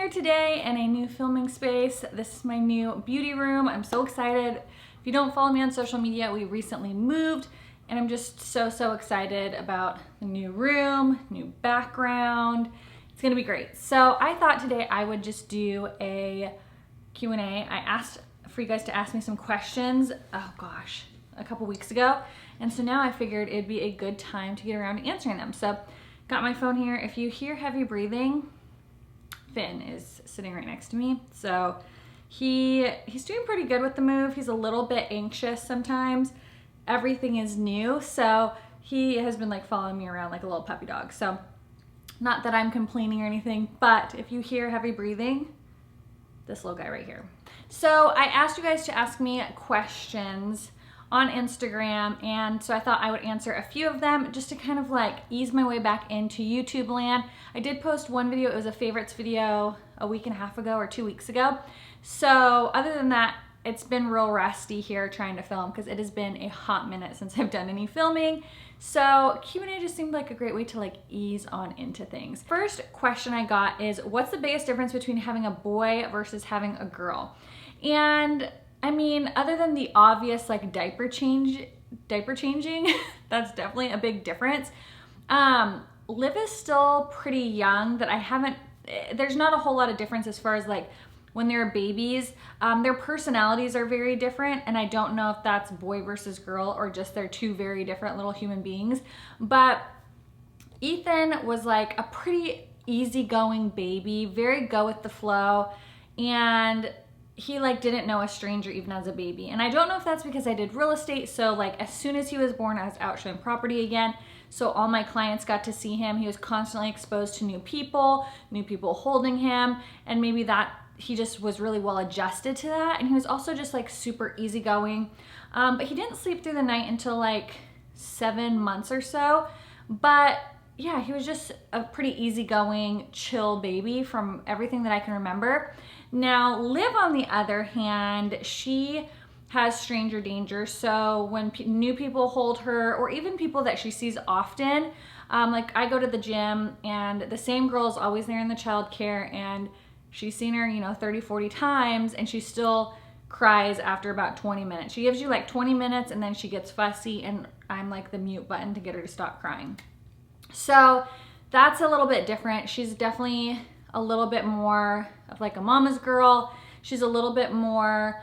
here today in a new filming space. This is my new beauty room. I'm so excited. If you don't follow me on social media, we recently moved and I'm just so excited about the new room, new background. It's gonna be great. So I thought today I would just do a Q&A. I asked for you guys to ask me some questions, oh gosh, a couple weeks ago. And so now I figured it'd be a good time to get around to answering them. So got my phone here. If you hear heavy breathing, Finn is sitting right next to me. So he's doing pretty good with the move. He's a little bit anxious sometimes. Everything is new. So he has been like following me around like a little puppy dog. So not that I'm complaining or anything, but if you hear heavy breathing, this little guy right here. So I asked you guys to ask me questions on Instagram, and so I thought I would answer a few of them just to kind of like ease my way back into YouTube land. I did post one video, it was a favorites video a week and a half ago or 2 weeks ago. So other than that, it's been real rusty here trying to film because it has been a hot minute since I've done any filming. So Q&A just seemed like a great way to like ease on into things. First question I got is, what's the biggest difference between having a boy versus having a girl? And I mean, other than the obvious like diaper changing, that's definitely a big difference. Liv is still pretty young that there's not a whole lot of difference as far as like when they're babies. Their personalities are very different, and I don't know if that's boy versus girl or just they're two very different little human beings. But Ethan was like a pretty easygoing baby, very go with the flow, and he like didn't know a stranger even as a baby. And I don't know if that's because I did real estate, so like as soon as he was born I was out showing property again, so all my clients got to see him. He was constantly exposed to new people holding him, and maybe that he just was really well adjusted to that. And he was also just like super easygoing, but he didn't sleep through the night until like 7 months or so. But yeah, he was just a pretty easygoing, chill baby from everything that I can remember. Now, Liv, on the other hand, she has stranger danger. So when new people hold her, or even people that she sees often, like I go to the gym and the same girl is always there in the childcare, and she's seen her, you know, 30, 40 times, and she still cries after about 20 minutes. She gives you like 20 minutes and then she gets fussy, and I'm like the mute button to get her to stop crying. So that's a little bit different. She's definitely a little bit more of like a mama's girl. She's a little bit more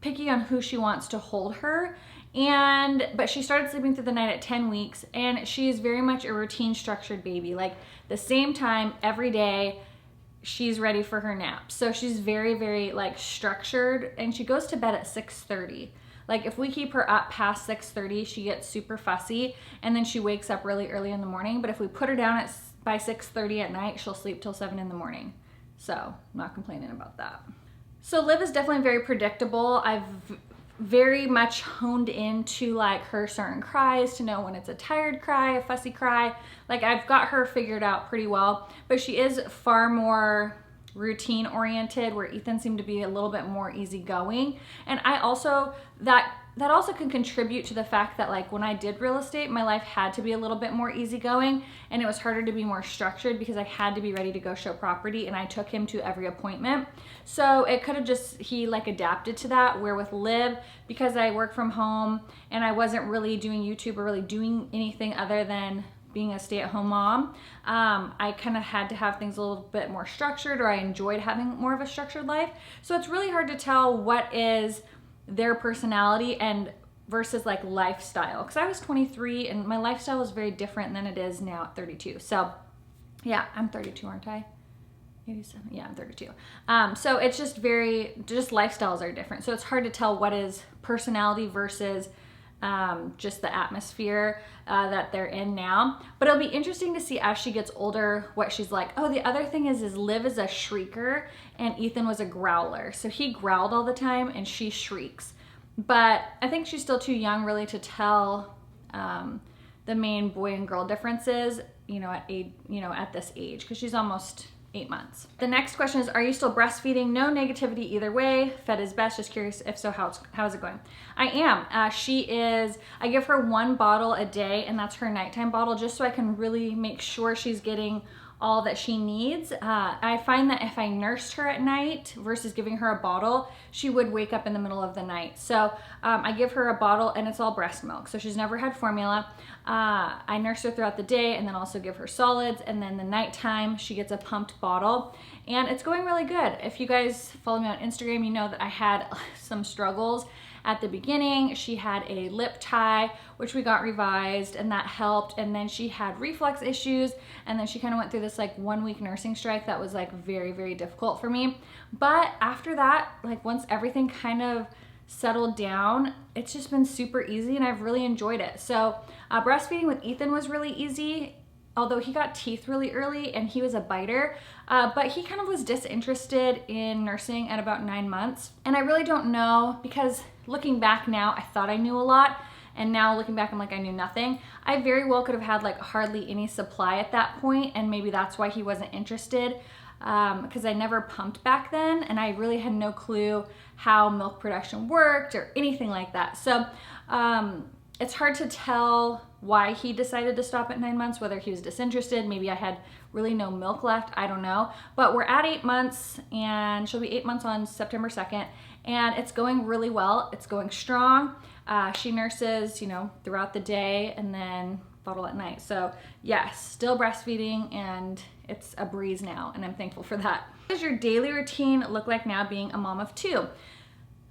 picky on who she wants to hold her. But she started sleeping through the night at 10 weeks, and she's very much a routine structured baby. Like the same time every day, she's ready for her nap. So she's very like structured, and she goes to bed at 6:30. Like if we keep her up past 6:30, she gets super fussy, and then she wakes up really early in the morning. But if we put her down by 6:30 at night, she'll sleep till 7 in the morning. So I'm not complaining about that. So Liv is definitely very predictable. I've very much honed into like her certain cries to know when it's a tired cry, a fussy cry. Like I've got her figured out pretty well, but she is far more routine oriented, where Ethan seemed to be a little bit more easygoing. And I also, that also can contribute to the fact that like when I did real estate, my life had to be a little bit more easygoing, and it was harder to be more structured because I had to be ready to go show property, and I took him to every appointment. So it could have just, he like adapted to that, where with Liv, because I work from home and I wasn't really doing YouTube or really doing anything other than being a stay-at-home mom, I kind of had to have things a little bit more structured, or I enjoyed having more of a structured life. So it's really hard to tell what is their personality and versus like lifestyle, because I was 23 and my lifestyle was very different than it is now at 32. So yeah, I'm 32, aren't I? 87, yeah, I'm 32. So it's just just lifestyles are different. So it's hard to tell what is personality versus just the atmosphere that they're in now. But it'll be interesting to see as she gets older what she's like. Oh, the other thing is Liv is a shrieker and Ethan was a growler. So he growled all the time and she shrieks. But I think she's still too young really to tell the main boy and girl differences, at this age, because she's almost 8 months. The next question is, are you still breastfeeding? No negativity either way. Fed is best. Just curious if so, how's it going? I am. I give her 1 bottle a day, and that's her nighttime bottle, just so I can really make sure she's getting all that she needs. I find that if I nursed her at night versus giving her a bottle, she would wake up in the middle of the night. So I give her a bottle and it's all breast milk. So she's never had formula. I nurse her throughout the day and then also give her solids. And then the nighttime, she gets a pumped bottle. And it's going really good. If you guys follow me on Instagram, you know that I had some struggles at the beginning. She had a lip tie, which we got revised, and that helped. And then she had reflux issues, and then she kind of went through this like 1 week nursing strike that was like very, very difficult for me. But after that, like once everything kind of settled down, it's just been super easy and I've really enjoyed it. So breastfeeding with Ethan was really easy, although he got teeth really early and he was a biter, but he kind of was disinterested in nursing at about 9 months. And I really don't know, because looking back now, I thought I knew a lot, and now looking back, I'm like, I knew nothing. I very well could have had like hardly any supply at that point, and maybe that's why he wasn't interested, because I never pumped back then, and I really had no clue how milk production worked or anything like that. So it's hard to tell why he decided to stop at 9 months, whether he was disinterested, maybe I had really no milk left, I don't know. But we're at 8 months, and she'll be 8 months on September 2nd, and it's going really well. It's going strong. She nurses, you know, throughout the day and then bottle at night. So yes, still breastfeeding, and it's a breeze now, and I'm thankful for that. What does your daily routine look like now being a mom of 2?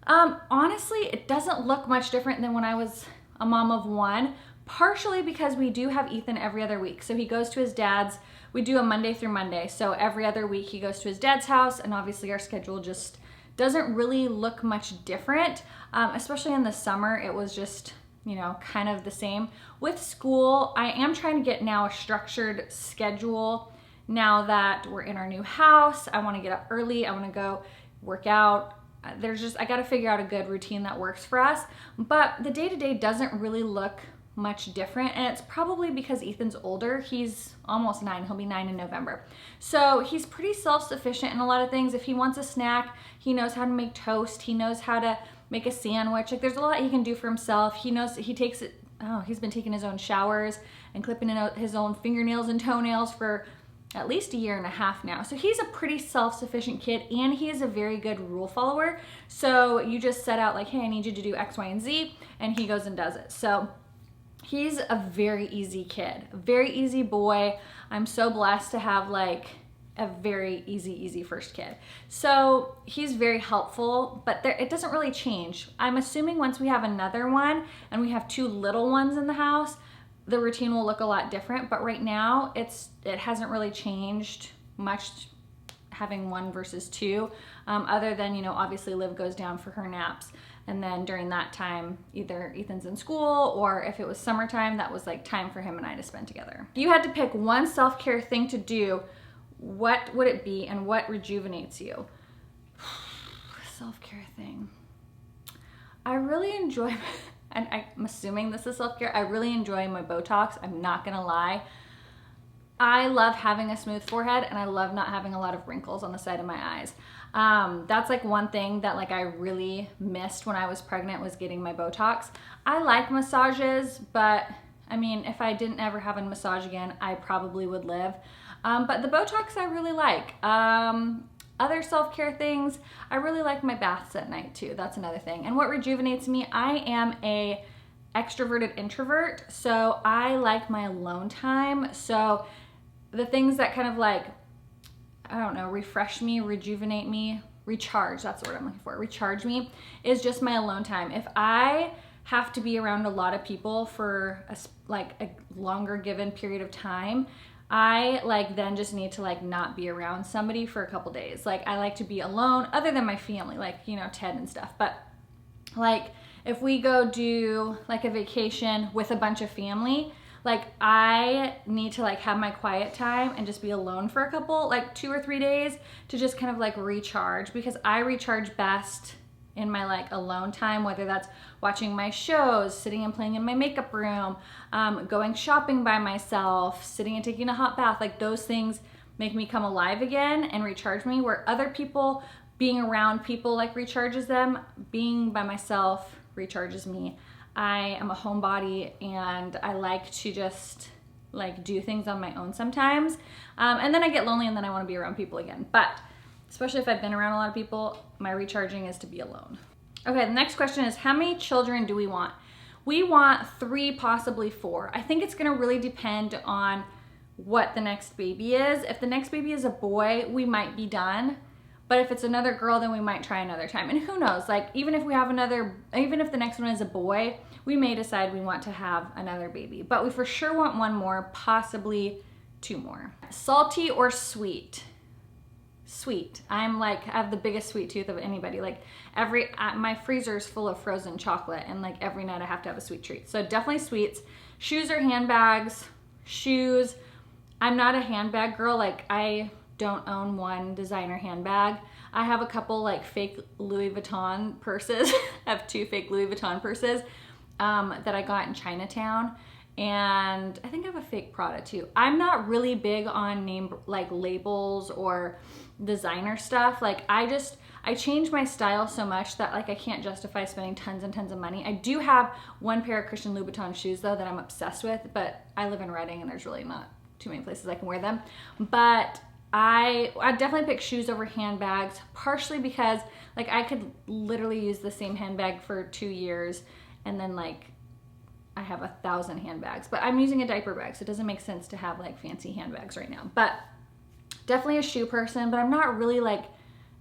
Honestly, it doesn't look much different than when I was a mom of 1, partially because we do have Ethan every other week. So he goes to his dad's. We do a Monday through Monday. So every other week he goes to his dad's house, and obviously our schedule just doesn't really look much different. Especially in the summer, it was just, you know, kind of the same. With school, I am trying to get now a structured schedule now that we're in our new house. I want to get up early. I want to go work out. I got to figure out a good routine that works for us. But the day-to-day doesn't really look much different, and it's probably because Ethan's older. He's almost 9. He'll be 9 in November. So he's pretty self-sufficient in a lot of things. If he wants a snack, he knows how to make toast. He knows how to make a sandwich. Like, there's a lot he can do for himself. He knows, he takes it, he's been taking his own showers and clipping his own fingernails and toenails for at least 1.5 years now. So he's a pretty self-sufficient kid, and he is a very good rule follower. So you just set out like, hey, I need you to do X, Y, and Z, and he goes and does it. So he's a very easy kid, a very easy boy. I'm so blessed to have like a very easy first kid. So he's very helpful, but it doesn't really change. I'm assuming once we have another one and we have 2 little ones in the house, the routine will look a lot different. But right now it hasn't really changed much, having 1 versus 2, other than, you know, obviously Liv goes down for her naps. And then during that time, either Ethan's in school, or if it was summertime, that was like time for him and I to spend together. If you had to pick one self-care thing to do, what would it be, and what rejuvenates you? Self-care thing. I really enjoy, and I'm assuming this is self-care, I really enjoy my Botox. I'm not gonna lie. I love having a smooth forehead, and I love not having a lot of wrinkles on the side of my eyes. That's like one thing that like I really missed when I was pregnant, was getting my Botox. I like massages, but I mean, if I didn't ever have a massage again, I probably would live. But the Botox I really like. Other self-care things, I really like my baths at night too. That's another thing. And what rejuvenates me, I am a extroverted introvert, so I like my alone time. So the things that kind of like, I don't know, refresh me, rejuvenate me, recharge, that's the word I'm looking for, recharge me, is just my alone time. If I have to be around a lot of people for a longer given period of time, I like then just need to like not be around somebody for a couple days. Like, I like to be alone, other than my family, like, you know, Ted and stuff. But like if we go do like a vacation with a bunch of family, like I need to like have my quiet time and just be alone for a couple, like 2 or 3 days, to just kind of like recharge, because I recharge best in my like alone time, whether that's watching my shows, sitting and playing in my makeup room, going shopping by myself, sitting and taking a hot bath. Like, those things make me come alive again and recharge me, where other people, being around people like recharges them. Being by myself recharges me. I am a homebody, and I like to just like do things on my own sometimes. And then I get lonely and then I want to be around people again. But especially if I've been around a lot of people, my recharging is to be alone. Okay, the next question is, how many children do we want? We want 3, possibly 4. I think it's gonna really depend on what the next baby is. If the next baby is a boy, we might be done. But if it's another girl, then we might try another time. And who knows, like even if the next one is a boy, we may decide we want to have another baby. But we for sure want 1 more, possibly 2 more. Salty or sweet? Sweet. I have the biggest sweet tooth of anybody. Like my freezer is full of frozen chocolate, and like every night I have to have a sweet treat. So definitely sweets. Shoes or handbags? Shoes. I'm not a handbag girl. Like I don't own one designer handbag. I have a couple like fake Louis Vuitton purses. I have 2 fake Louis Vuitton purses that I got in Chinatown. And I think I have a fake Prada too. I'm not really big on name like labels or designer stuff. Like I change my style so much that like I can't justify spending tons and tons of money. I do have 1 pair of Christian Louboutin shoes though that I'm obsessed with, but I live in Reading and there's really not too many places I can wear them. But I definitely pick shoes over handbags, partially because like I could literally use the same handbag for 2 years and then like I have 1,000 handbags, but I'm using a diaper bag, so it doesn't make sense to have like fancy handbags right now. But definitely a shoe person, but I'm not really like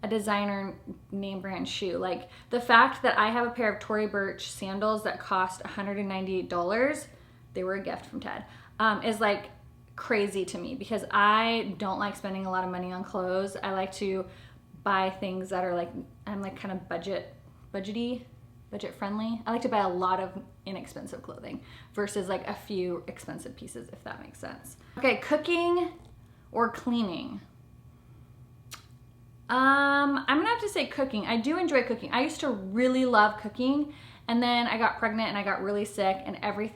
a designer name brand shoe. Like the fact that I have a pair of Tory Burch sandals that cost $198, they were a gift from Ted, is like crazy to me because I don't like spending a lot of money on clothes. I like to buy things that are like, I'm like kind of budget friendly. I like to buy a lot of inexpensive clothing versus like a few expensive pieces, if that makes sense. Okay, cooking or cleaning? I'm gonna have to say cooking. I do enjoy cooking. I used to really love cooking, and then I got pregnant and I got really sick, and every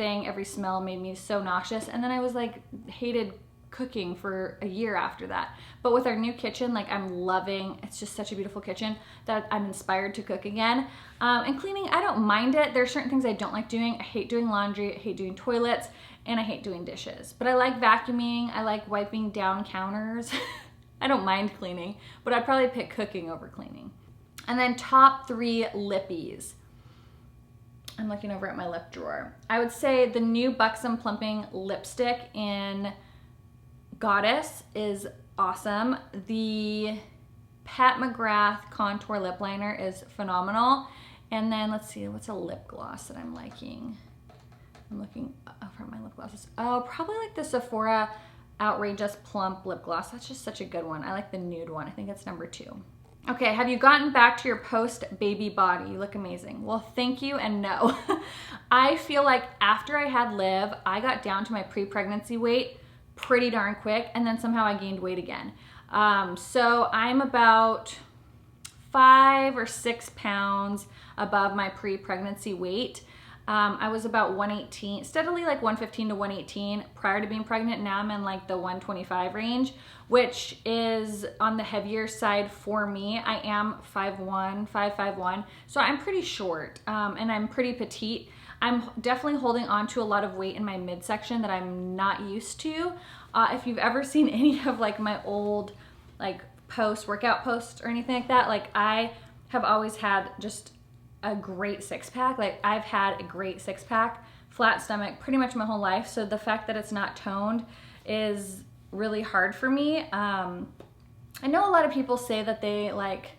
smell made me so nauseous, and then I was like hated cooking for a year after that. But with our new kitchen, like I'm loving, it's just such a beautiful kitchen that I'm inspired to cook again. And cleaning, I don't mind it. There are certain things I don't like doing. I hate doing laundry, I hate doing toilets, and I hate doing dishes. But I like vacuuming, I like wiping down counters. I don't mind cleaning, but I'd probably pick cooking over cleaning. And then top 3 lippies. I'm looking over at my lip drawer. I would say the new Buxom Plumping lipstick in Goddess is awesome. The Pat McGrath contour lip liner is phenomenal. And then let's see, what's a lip gloss that I'm liking? I'm looking over at my lip glosses. Oh, probably like the Sephora Outrageous Plump lip gloss. That's just such a good one. I like the nude one. I think it's number 2. Okay, have you gotten back to your post-baby body? You look amazing. Well, thank you and no. I feel like after I had Liv, I got down to my pre-pregnancy weight pretty darn quick, and then somehow I gained weight again. So I'm about 5 or 6 pounds above my pre-pregnancy weight. I was about 118, steadily like 115 to 118 prior to being pregnant. Now I'm in like the 125 range, which is on the heavier side for me. I am 5'1", so I'm pretty short, and I'm pretty petite. I'm definitely holding on to a lot of weight in my midsection that I'm not used to. If you've ever seen any of like my old like workout posts or anything like that, like I have always had just a great 6-pack. Like I've had a great 6-pack, flat stomach pretty much my whole life. So the fact that it's not toned is really hard for me. I know a lot of people say that they like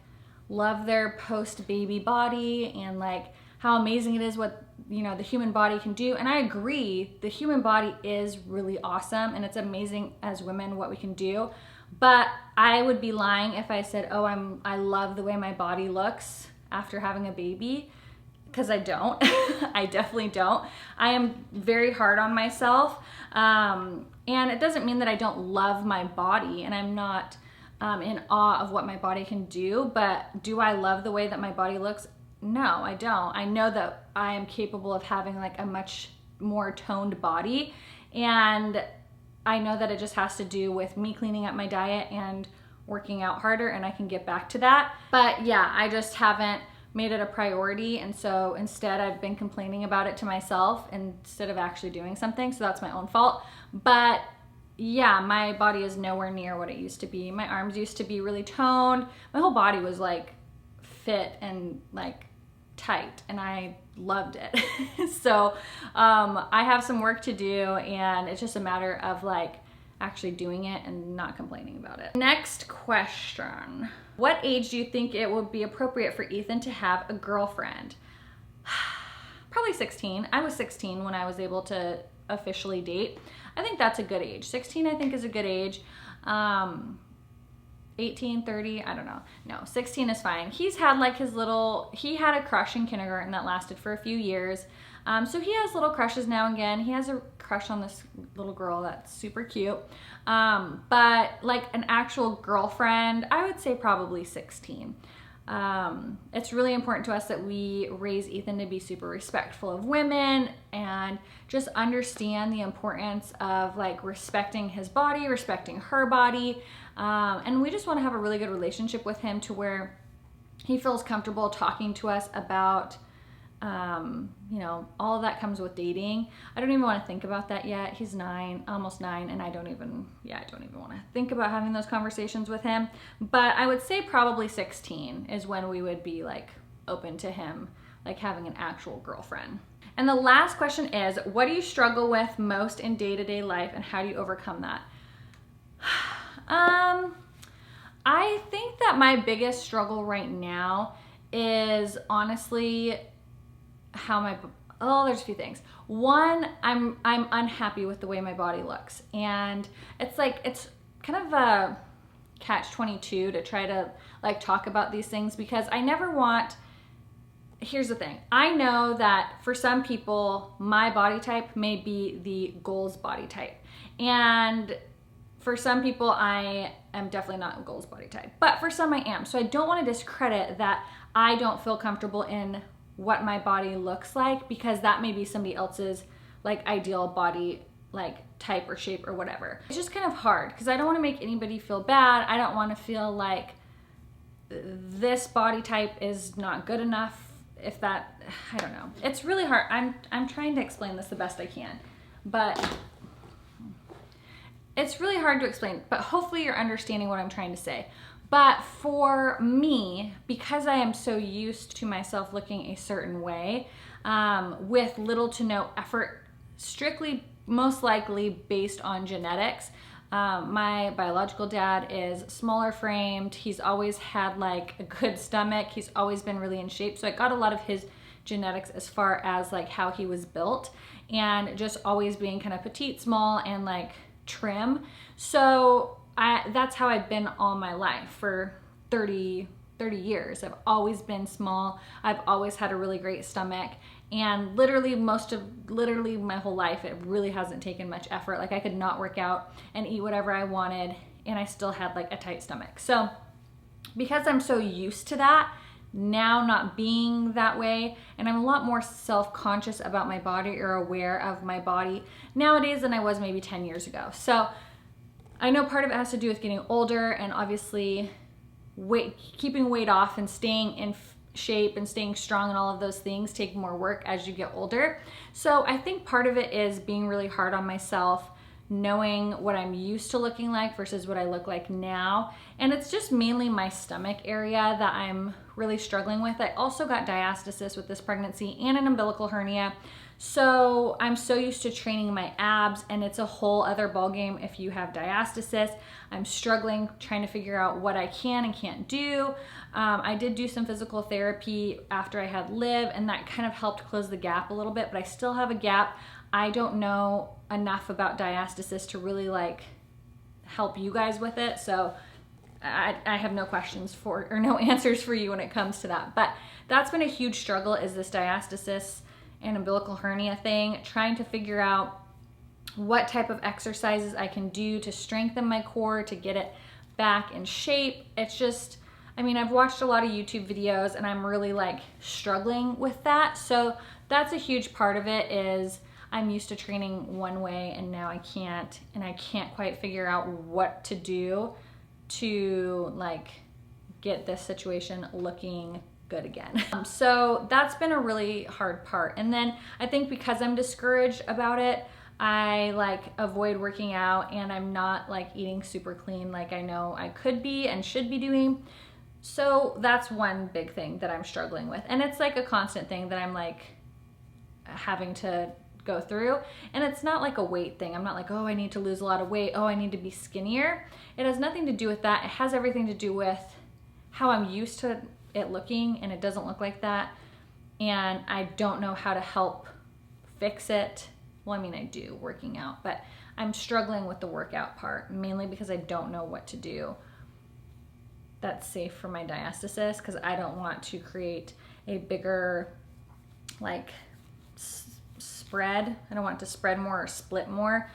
love their post-baby body and like how amazing it is what, you know, the human body can do. And I agree, the human body is really awesome and it's amazing as women what we can do. But I would be lying if I said, oh, I love the way my body looks after having a baby, because I don't. I definitely don't. I am very hard on myself. And it doesn't mean that I don't love my body and I'm not in awe of what my body can do, but do I love the way that my body looks? No, I don't. I know that I am capable of having like a much more toned body, and I know that it just has to do with me cleaning up my diet and working out harder, and I can get back to that. But yeah, I just haven't made it a priority. And so instead I've been complaining about it to myself instead of actually doing something. So that's my own fault. But yeah, my body is nowhere near what it used to be. My arms used to be really toned. My whole body was like fit and like tight, and I loved it. So I have some work to do, and it's just a matter of like actually doing it and not complaining about it. Next question. What age do you think it would be appropriate for Ethan to have a girlfriend? Probably 16. I was 16 when I was able to officially date. I think that's a good age. 16 I think is a good age. 18, 30, I don't know. No, 16 is fine. He's had like he had a crush in kindergarten that lasted for a few years. So he has little crushes now and again. He has a crush on this little girl that's super cute. But like an actual girlfriend, I would say probably 16. It's really important to us that we raise Ethan to be super respectful of women and just understand the importance of like respecting his body, respecting her body. And we just want to have a really good relationship with him to where he feels comfortable talking to us about, you know, all of that comes with dating. I don't even want to think about that yet. He's 9, almost 9, and I don't even want to think about having those conversations with him. But I would say probably 16 is when we would be like open to him, like having an actual girlfriend. And the last question is, what do you struggle with most in day-to-day life, and how do you overcome that? I think that my biggest struggle right now is honestly there's a few things. One, I'm unhappy with the way my body looks, and it's like, it's kind of a catch-22 to try to like talk about these things, because I never want, here's the thing. I know that for some people, my body type may be the goals body type, and for some people, I am definitely not a goals body type, but for some I am. So I don't want to discredit that I don't feel comfortable in what my body looks like, because that may be somebody else's like ideal body like type or shape or whatever. It's just kind of hard because I don't want to make anybody feel bad. I don't want to feel like this body type is not good enough. If that, I don't know. It's really hard. I'm trying to explain this the best I can, but it's really hard to explain, but hopefully you're understanding what I'm trying to say. But for me, because I am so used to myself looking a certain way, with little to no effort, strictly most likely based on genetics. My biological dad is smaller framed. He's always had like a good stomach. He's always been really in shape. So I got a lot of his genetics as far as like how he was built, and just always being kind of petite, small, and like trim. So that's how I've been all my life for 30 years. I've always been small. I've always had a really great stomach, and literally my whole life, it really hasn't taken much effort. Like I could not work out and eat whatever I wanted, and I still had like a tight stomach. So because I'm so used to that, now not being that way, and I'm a lot more self-conscious about my body or aware of my body nowadays than I was maybe 10 years ago. So I know part of it has to do with getting older, and obviously keeping weight off and staying in shape and staying strong and all of those things take more work as you get older. So I think part of it is being really hard on myself, knowing what I'm used to looking like versus what I look like now. And it's just mainly my stomach area that I'm really struggling with. I also got diastasis with this pregnancy and an umbilical hernia. So I'm so used to training my abs, and it's a whole other ballgame if you have diastasis. I'm struggling trying to figure out what I can and can't do. I did do some physical therapy after I had Liv, and that kind of helped close the gap a little bit, but I still have a gap. I don't know enough about diastasis to really like help you guys with it. So I have no questions or no answers for you when it comes to that. But that's been a huge struggle, is this diastasis and umbilical hernia thing, trying to figure out what type of exercises I can do to strengthen my core, to get it back in shape. It's just, I mean, I've watched a lot of YouTube videos, and I'm really like struggling with that. So that's a huge part of it, is I'm used to training one way, and now I can't, and I can't quite figure out what to do to like get this situation looking good again. So that's been a really hard part. And then I think because I'm discouraged about it, I like avoid working out, and I'm not like eating super clean like I know I could be and should be doing. So that's one big thing that I'm struggling with. And it's like a constant thing that I'm like having to go through. And it's not like a weight thing. I'm not like, oh, I need to lose a lot of weight. Oh, I need to be skinnier. It has nothing to do with that. It has everything to do with how I'm used to it looking, and it doesn't look like that. And I don't know how to help fix it. Well, I mean, I do working out, but I'm struggling with the workout part, mainly because I don't know what to do that's safe for my diastasis, because I don't want to create a bigger like spread. I don't want it to spread more or split more.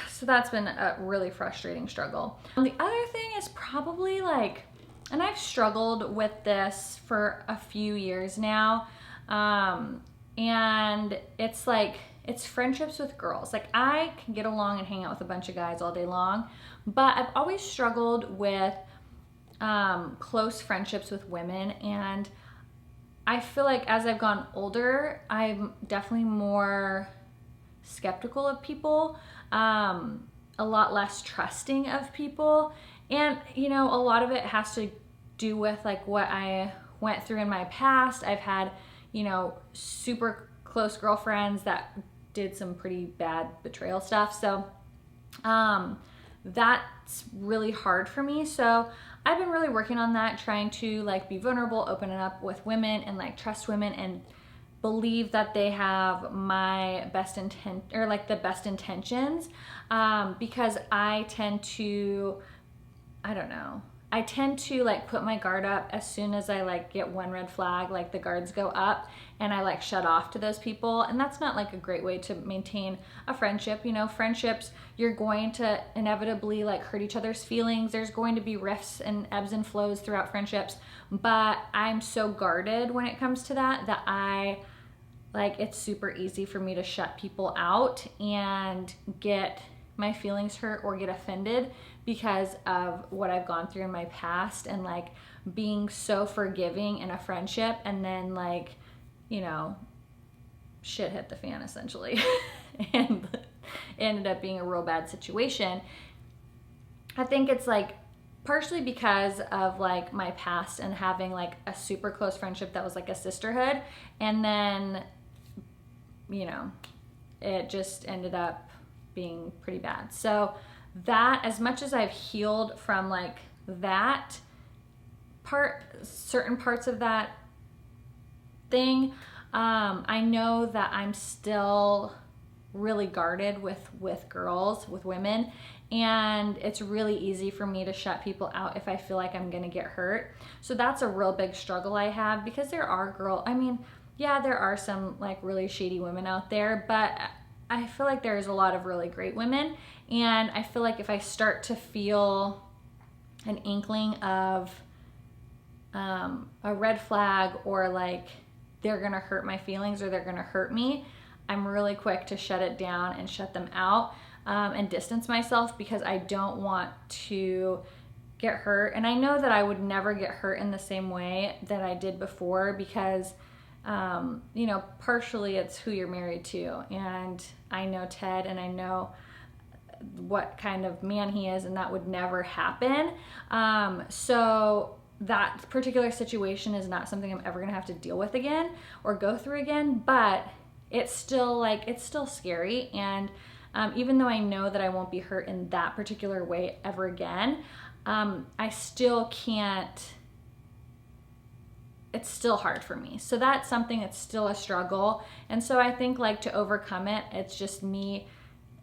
So that's been a really frustrating struggle. And the other thing is probably like, and I've struggled with this for a few years now, and it's like, it's friendships with girls. Like I can get along and hang out with a bunch of guys all day long, but I've always struggled with close friendships with women. And I feel like as I've gone older, I'm definitely more skeptical of people, a lot less trusting of people. And, you know, a lot of it has to do with like what I went through in my past. I've had, you know, super close girlfriends that did some pretty bad betrayal stuff. So that's really hard for me. So I've been really working on that, trying to like be vulnerable, open it up with women, and like trust women and believe that they have my best intent, or like the best intentions, because I tend to, I don't know, I tend to like put my guard up as soon as I like get one red flag, like the guards go up and I like shut off to those people. And that's not like a great way to maintain a friendship. You know, friendships, you're going to inevitably like hurt each other's feelings. There's going to be rifts and ebbs and flows throughout friendships, but I'm so guarded when it comes to that, that I like, it's super easy for me to shut people out and get my feelings hurt or get offended because of what I've gone through in my past, and like being so forgiving in a friendship, and then like, you know, shit hit the fan essentially and ended up being a real bad situation. I think it's like partially because of like my past and having like a super close friendship that was like a sisterhood, and then, you know, it just ended up being pretty bad. So that, as much as I've healed from like that part, certain parts of that thing, I know that I'm still really guarded with girls, with women, and it's really easy for me to shut people out if I feel like I'm gonna get hurt. So that's a real big struggle I have, because there are I mean, yeah, there are some like really shady women out there, but I feel like there's a lot of really great women. And I feel like if I start to feel an inkling of a red flag, or like they're gonna hurt my feelings or they're gonna hurt me, I'm really quick to shut it down and shut them out, and distance myself, because I don't want to get hurt. And I know that I would never get hurt in the same way that I did before, because you know, partially it's who you're married to, and I know Ted, and I know what kind of man he is, and that would never happen. So that particular situation is not something I'm ever gonna have to deal with again or go through again, but it's still like, it's still scary. And even though I know that I won't be hurt in that particular way ever again, I still can't, it's still hard for me. So that's something that's still a struggle. And so I think like to overcome it, it's just me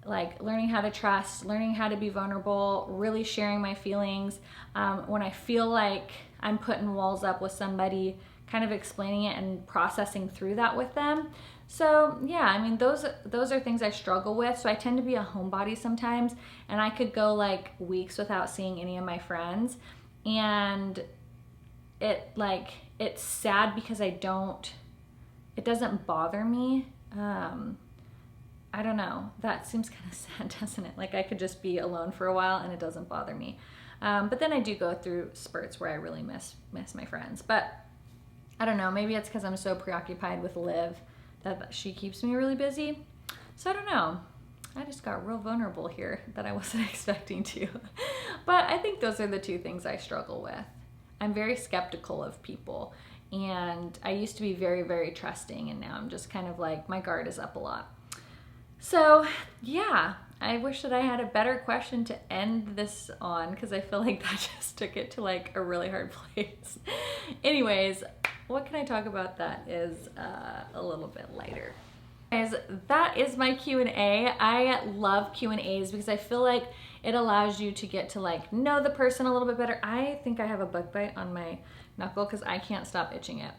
like learning how to trust, learning how to be vulnerable, really sharing my feelings. When I feel like I'm putting walls up with somebody, kind of explaining it and processing through that with them. So yeah, I mean, those are things I struggle with. So I tend to be a homebody sometimes, and I could go like weeks without seeing any of my friends. And it's sad because it doesn't bother me. I don't know, that seems kind of sad, doesn't it? Like I could just be alone for a while and it doesn't bother me. But then I do go through spurts where I really miss my friends. But I don't know, maybe it's because I'm so preoccupied with Liv that she keeps me really busy. So I don't know. I just got real vulnerable here that I wasn't expecting to. But I think those are the two things I struggle with. I'm very skeptical of people, and I used to be very, very trusting, and now I'm just kind of like, my guard is up a lot. So yeah, I wish that I had a better question to end this on, because I feel like that just took it to like a really hard place. Anyways, what can I talk about that is a little bit lighter? Guys, that is my Q&A. I love Q&As because I feel like it allows you to get to like know the person a little bit better. I think I have a bug bite on my knuckle because I can't stop itching it.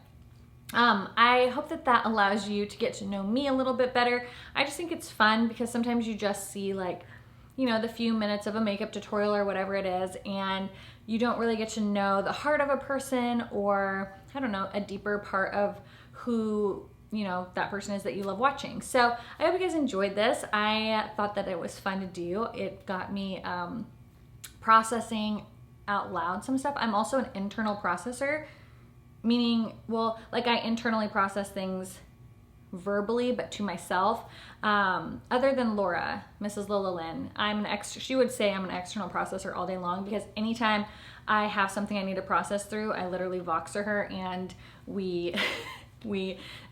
I hope that that allows you to get to know me a little bit better. I just think it's fun because sometimes you just see like, you know, the few minutes of a makeup tutorial or whatever it is, and you don't really get to know the heart of a person, or I don't know, a deeper part of who, you know, that person is that you love watching. So I hope you guys enjoyed this. I thought that it was fun to do. It got me processing out loud some stuff. I'm also an internal processor, meaning, well, like I internally process things verbally, but to myself. Other than Laura, Mrs. Lola Lynn, she would say I'm an external processor all day long, because anytime I have something I need to process through, I literally Voxer her, and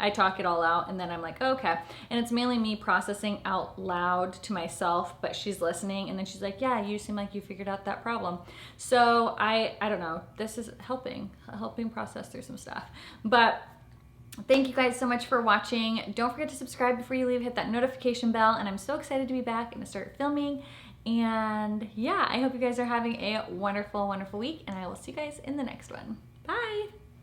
I talk it all out, and then I'm like, okay. And it's mainly me processing out loud to myself, but she's listening, and then she's like, yeah, you seem like you figured out that problem. So I don't know, this is helping process through some stuff. But thank you guys so much for watching. Don't forget to subscribe before you leave, hit that notification bell, and I'm so excited to be back and to start filming. And yeah, I hope you guys are having a wonderful, wonderful week, and I will see you guys in the next one. Bye.